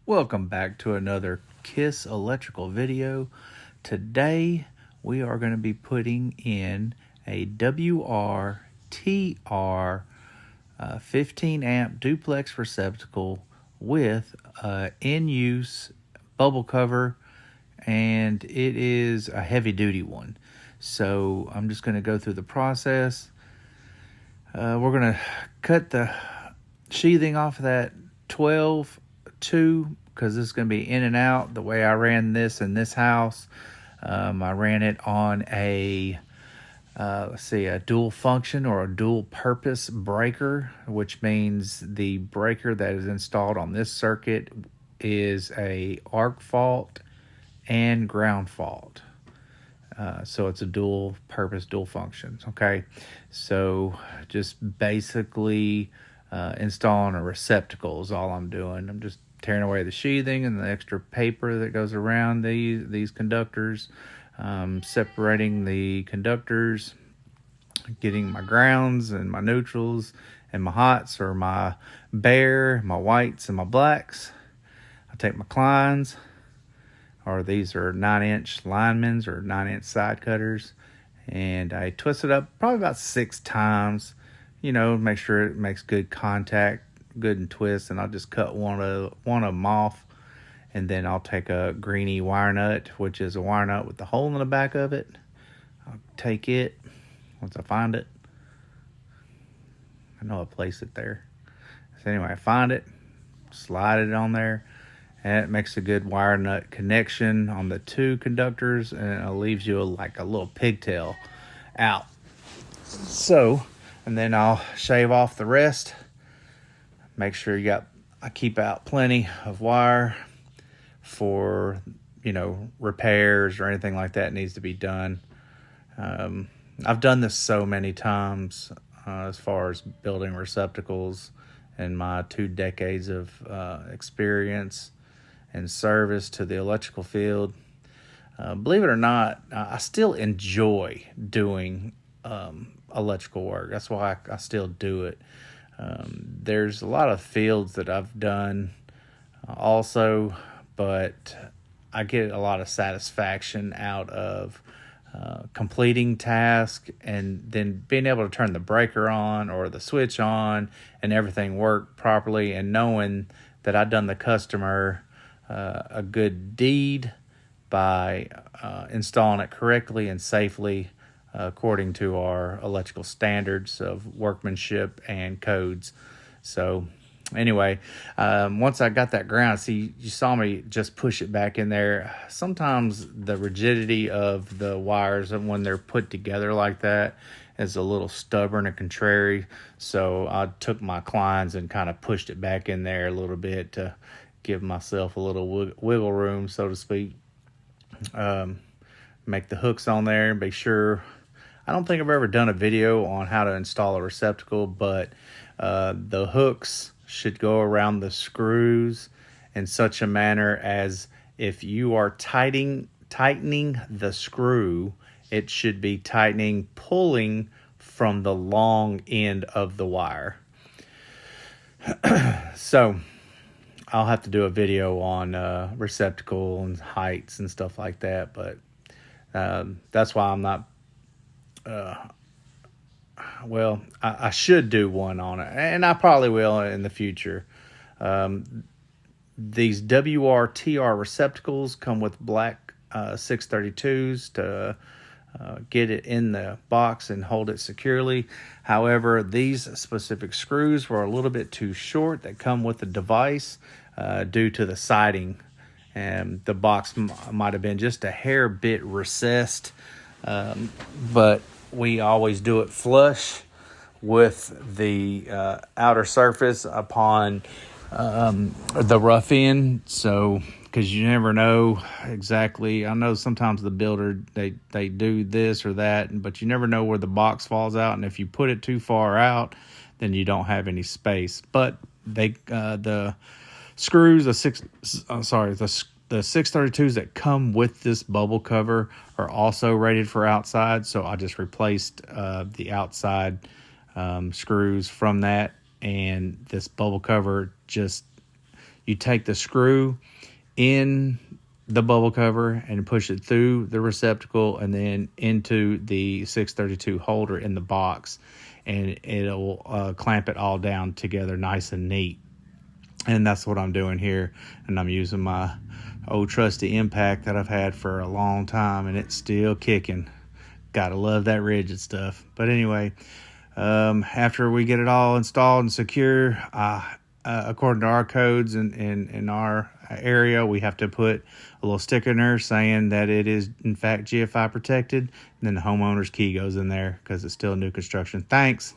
Welcome back to another KISS electrical video. Today we are going to be putting in a WRTR 15 amp duplex receptacle with in-use bubble cover, and it is a heavy duty one. So I'm just going to go through the process. We're going to cut the sheathing off of that 12-2 because this is going to be in and out. The way I ran this in this house, I ran it on a a dual function or a dual purpose breaker, which means the breaker that is installed on this circuit is a arc fault and ground fault. So it's a dual purpose, dual functions. Okay, so just basically installing a receptacle is all I'm doing. I'm just tearing away the sheathing and the extra paper that goes around these conductors, separating the conductors, getting my grounds and my neutrals and my hots, or my bare, my whites and my blacks. I take my Kleins, or these are 9-inch linemans or 9-inch side cutters, and I twist it up probably about 6 times, make sure it makes good contact, good and twist, and I'll just cut one of them off. And then I'll take a greeny wire nut, which is a wire nut with the hole in the back of it. I'll take it once I find it. I know I place it there. So anyway, I find it, slide it on there, and it makes a good wire nut connection on the 2 conductors, and it leaves you like a little pigtail out. So, and then I'll shave off the rest. Make sure I keep out plenty of wire for, repairs or anything like that needs to be done. I've done this so many times as far as building receptacles in my 2 decades of experience and service to the electrical field. Believe it or not, I still enjoy doing electrical work. That's why I still do it. There's a lot of fields that I've done also, but I get a lot of satisfaction out of completing tasks and then being able to turn the breaker on or the switch on and everything work properly, and knowing that I've done the customer a good deed by installing it correctly and safely according to our electrical standards of workmanship and codes. So anyway, once I got that ground, see, you saw me just push it back in there. Sometimes the rigidity of the wires when they're put together like that is a little stubborn and contrary. So I took my Kleins and kind of pushed it back in there a little bit to give myself a little wiggle room, so to speak. Make the hooks on there and be sure. I don't think I've ever done a video on how to install a receptacle, but the hooks should go around the screws in such a manner as if you are tightening the screw, it should be pulling from the long end of the wire. So I'll have to do a video on receptacle and heights and stuff like that, but that's why I'm not I should do one on it, and I probably will in the future. These WRTR receptacles come with black 632s to get it in the box and hold it securely. However, these specific screws were a little bit too short that come with the device due to the siding, and the box might have been just a hair bit recessed, but we always do it flush with the outer surface upon the rough end. So, because you never know exactly. I know sometimes the builder, they do this or that, but you never know where the box falls out. And if you put it too far out, then you don't have any space. But the screws, the 632s that come with this bubble cover are also rated for outside, so I just replaced the outside screws from that, and this bubble cover just you take the screw in the bubble cover and push it through the receptacle and then into the 632 holder in the box, and it'll clamp it all down together nice and neat. And that's what I'm doing here. And I'm using my old trusty impact that I've had for a long time, and it's still kicking. Gotta love that rigid stuff. But anyway, after we get it all installed and secure, according to our codes in our area, we have to put a little sticker in there saying that it is in fact GFI protected, and then the homeowner's key goes in there because it's still new construction. Thanks.